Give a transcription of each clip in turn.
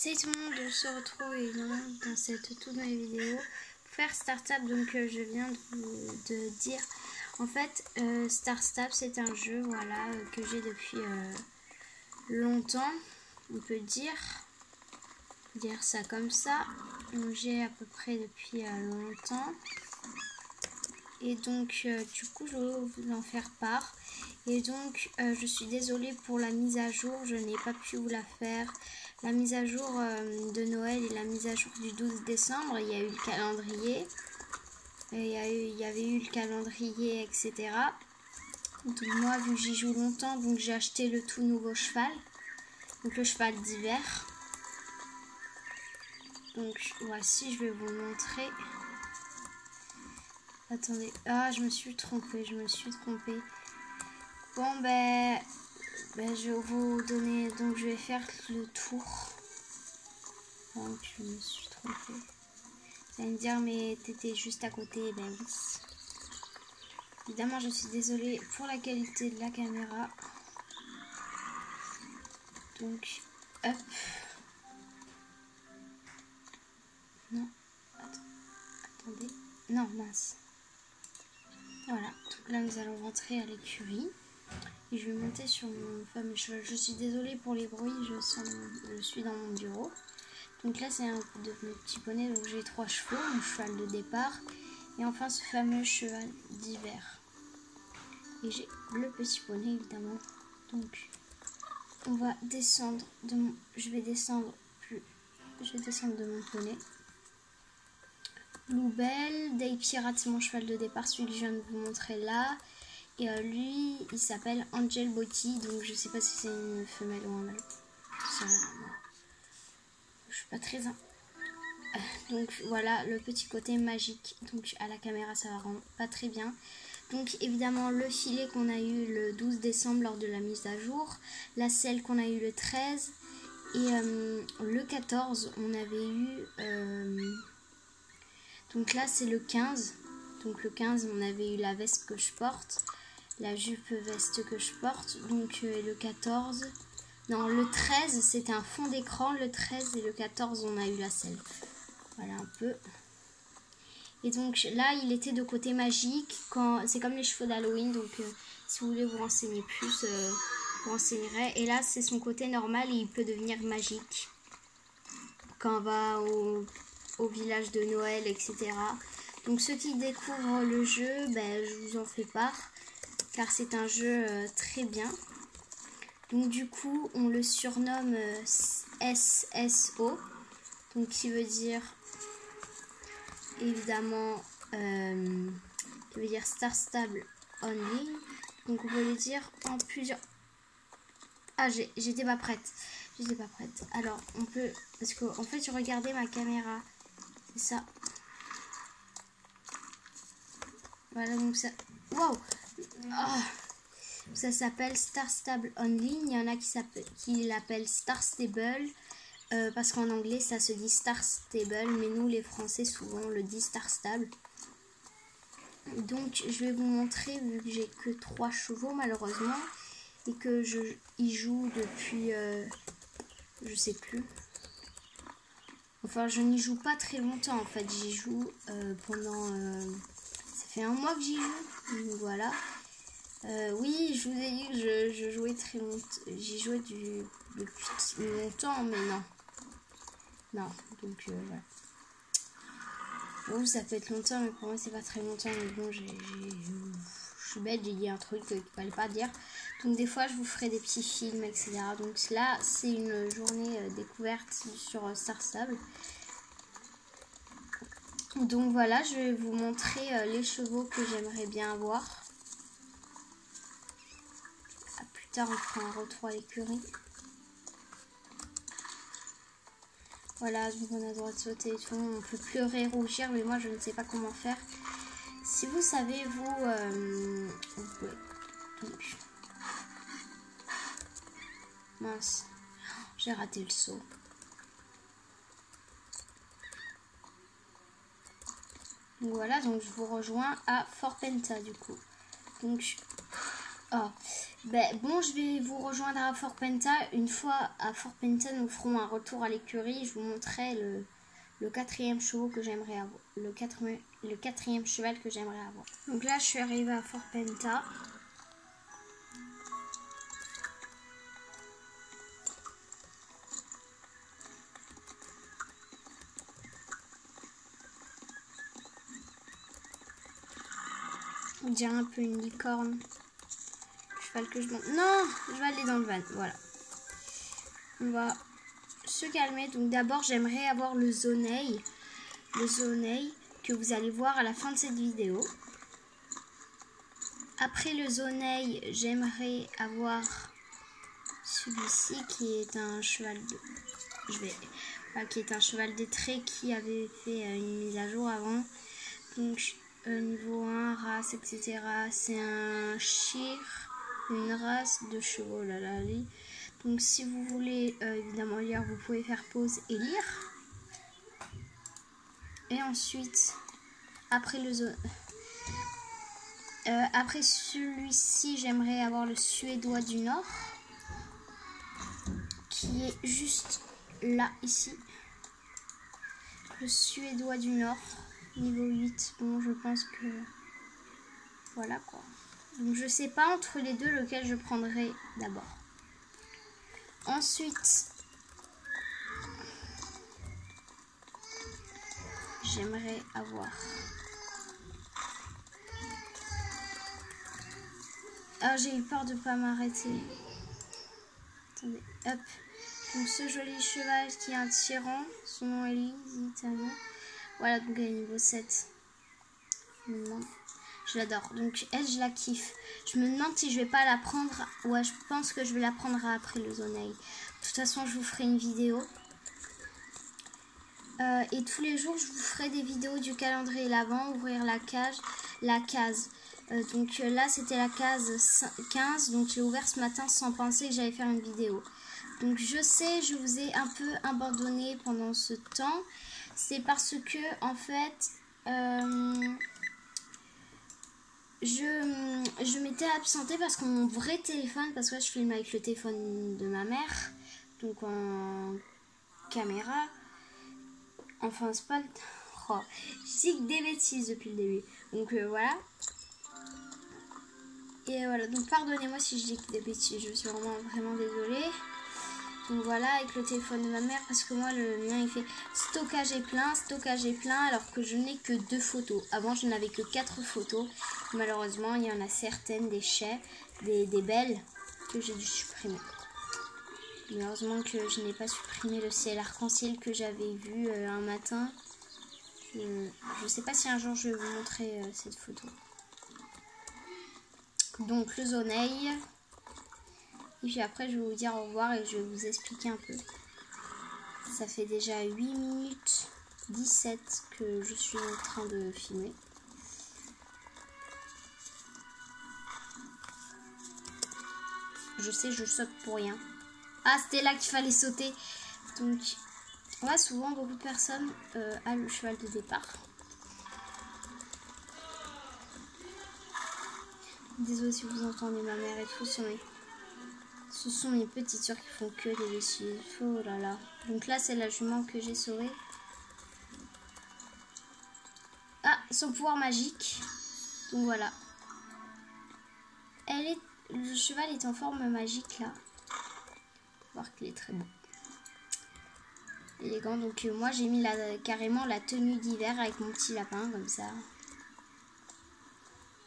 Salut tout le monde, on se retrouve évidemment dans cette toute nouvelle vidéo pour faire Startup. Donc je viens de dire, en fait Startup c'est un jeu que j'ai depuis longtemps, on peut dire ça comme ça. Donc j'ai à peu près depuis longtemps. Et donc du coup je vais vous en faire part. Et donc je suis désolée pour la mise à jour, je n'ai pas pu vous la faire. La mise à jour de Noël et la mise à jour du 12 décembre, il y a eu le calendrier. Il y avait eu le calendrier, etc. Donc moi, vu que j'y joue longtemps, donc j'ai acheté le tout nouveau cheval. Donc le cheval d'hiver. Donc voici, je vais vous montrer. Attendez, ah je me suis trompée. Bon ben je vais vous donner, donc je vais faire le tour. Donc je me suis trompée. Vous allez me dire mais t'étais juste à côté, ben oui. Évidemment je suis désolée pour la qualité de la caméra. Donc hop. Non, attendez. Non mince. Voilà, donc là nous allons rentrer à l'écurie. Et je vais monter sur mon fameux cheval. Je suis désolée pour les bruits, je suis dans mon bureau. Donc là c'est un de mes petits poneys, donc j'ai 3 chevaux, mon cheval de départ. Et enfin ce fameux cheval d'hiver. Et j'ai le petit poney évidemment. Donc on va descendre de mon... Je vais descendre de mon poney. Loubelle, Day Pirate, c'est mon cheval de départ, celui que je viens de vous montrer là. Et lui, il s'appelle Angel Botti, donc je sais pas si c'est une femelle ou un mâle. Je suis pas très... Donc voilà le petit côté magique. Donc à la caméra ça va rendre pas très bien. Donc évidemment le filet qu'on a eu le 12 décembre lors de la mise à jour. La selle qu'on a eu le 13. Et le 14 on avait eu... donc là c'est le 15. Donc le 15 on avait eu la veste que je porte. La jupe veste que je porte. Donc le 14... Non, le 13 c'était un fond d'écran. Le 13 et le 14 on a eu la selle. Voilà un peu. Et donc là, il était de côté magique. C'est comme les chevaux d'Halloween. Donc si vous voulez vous renseigner plus, vous renseignerez. Et là, c'est son côté normal et il peut devenir magique. Quand on va au village de Noël, etc. Donc ceux qui découvrent le jeu, ben, je vous en fais part. Car c'est un jeu très bien. Donc du coup, on le surnomme SSO. Donc qui veut dire... évidemment qui veut dire Star Stable Only. Donc on peut le dire en plusieurs... Ah j'étais pas prête. Alors on peut, parce que en fait je regardais ma caméra, c'est ça. Voilà donc ça... Wow. Oh. Ça s'appelle Star Stable Only. Il y en a qui l'appellent Star Stable. Parce qu'en anglais ça se dit Star Stable, mais nous les français souvent on le dit Star Stable. Donc je vais vous montrer, vu que j'ai que 3 chevaux malheureusement, et que je y joue depuis je sais plus, enfin je n'y joue pas très longtemps en fait, j'y joue pendant ça fait 1 mois que j'y joue, donc voilà. Oui, je vous ai dit que je jouais très longtemps, j'y jouais depuis longtemps, mais non, donc voilà. Bon, ça peut être longtemps, mais pour moi c'est pas très longtemps, mais bon, je suis bête, j'ai dit un truc qu'il fallait pas dire. Donc des fois je vous ferai des petits films, etc. Donc là c'est une journée découverte sur Star Stable. Donc voilà, je vais vous montrer les chevaux que j'aimerais bien avoir. Plus tard on fera un retour à l'écurie. Voilà, donc on a le droit de sauter et tout, on peut pleurer, rougir, mais moi je ne sais pas comment faire. Si vous savez, vous pouvez... Donc... Mince, j'ai raté le saut. Donc voilà, donc je vous rejoins à Fort Penta du coup. Donc Oh. Ben, bon, je vais vous rejoindre à Fort Penta. Une fois à Fort Penta, nous ferons un retour à l'écurie. Je vous montrerai le quatrième cheval que j'aimerais avoir. Le quatrième cheval que j'aimerais avoir. Donc là, je suis arrivée à Fort Penta. On dirait un peu une licorne. Cheval que je monte. Non, je vais aller dans le van. Voilà. On va se calmer. Donc d'abord, j'aimerais avoir le zoneil. Le zoneil que vous allez voir à la fin de cette vidéo. Après le zoneil, j'aimerais avoir celui-ci qui est un cheval de... qui est un cheval d'étrait qui avait fait une mise à jour avant. Donc niveau 1, race, etc. C'est un shire, une race de chevaux. Là. Donc si vous voulez évidemment lire, vous pouvez faire pause et lire. Et ensuite, après après celui-ci, j'aimerais avoir le Suédois du Nord, qui est juste là, ici. Le Suédois du Nord, niveau 8. Bon, je pense que... Voilà, quoi. Donc, je sais pas entre les deux lequel je prendrai d'abord. Ensuite, j'aimerais avoir... Ah, j'ai eu peur de pas m'arrêter. Attendez, hop. Donc ce joli cheval qui est un tyran, son nom est Lusitano. Voilà, donc elle est niveau 7. Je l'adore. Donc elle, je la kiffe. Je me demande si je vais pas la prendre. Ouais, je pense que je vais la prendre après le zoneil. De toute façon, je vous ferai une vidéo. Et tous les jours, je vous ferai des vidéos du calendrier l'avant, ouvrir la case. Donc là, c'était la case 15. Donc j'ai ouvert ce matin sans penser que j'allais faire une vidéo. Donc je sais, je vous ai un peu abandonné pendant ce temps. C'est parce que, en fait, je m'étais absentée parce que mon vrai téléphone, parce que je filme avec le téléphone de ma mère, donc en caméra. Enfin, c'est pas... Oh, je dis des bêtises depuis le début. Donc voilà. Et voilà, donc pardonnez-moi si je dis des bêtises, je suis vraiment désolée. Donc voilà, avec le téléphone de ma mère, parce que moi le mien il fait stockage est plein, alors que je n'ai que 2 photos. Avant je n'avais que 4 photos. Malheureusement, il y en a certaines, des belles, que j'ai dû supprimer. Mais heureusement que je n'ai pas supprimé le ciel arc-en-ciel que j'avais vu un matin. Je sais pas si un jour je vais vous montrer cette photo. Donc le zoneil. Et puis après je vais vous dire au revoir et je vais vous expliquer un peu. Ça fait déjà 8 minutes 17 que je suis en train de filmer. Je sais, je saute pour rien. Ah, c'était là qu'il fallait sauter. Donc, ouais, souvent beaucoup de personnes a le cheval de départ. Désolée si vous entendez ma mère et tout. Ce sont mes petites soeurs qui font que des bêtises. Oh là là. Donc là, c'est la jument que j'ai sauvée. Ah, son pouvoir magique. Donc voilà. Le cheval est en forme magique là. Faut voir qu'il est très beau. Élégant. Donc moi, j'ai mis carrément la tenue d'hiver avec mon petit lapin comme ça.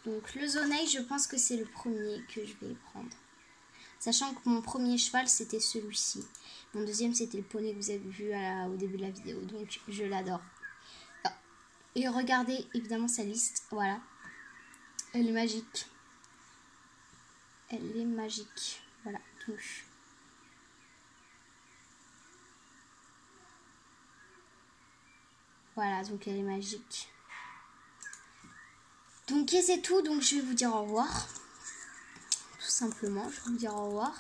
Donc le zoneil, je pense que c'est le premier que je vais prendre. Sachant que mon premier cheval, c'était celui-ci. Mon deuxième, c'était le poney que vous avez vu au début de la vidéo. Donc, je l'adore. Ah. Et regardez, évidemment, sa liste. Voilà. Elle est magique. Elle est magique. Voilà. Donc, voilà. Donc, elle est magique. Donc, et c'est tout. Donc, je vais vous dire au revoir. Tout simplement, je vais vous dire au revoir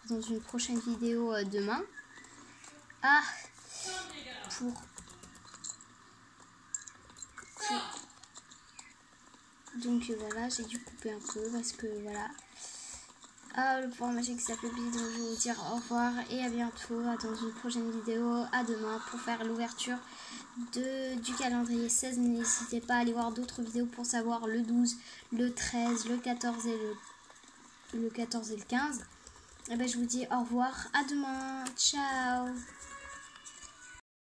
dans une prochaine vidéo demain. Ah, donc voilà, j'ai dû couper un peu parce que voilà. le pouvoir magique s'appelle Bill. Donc je vais vous dire au revoir et à bientôt dans une prochaine vidéo. À demain pour faire l'ouverture du calendrier 16. N'hésitez pas à aller voir d'autres vidéos pour savoir le 12, le 13, le 14 et le 15. Et ben je vous dis au revoir, à demain, ciao.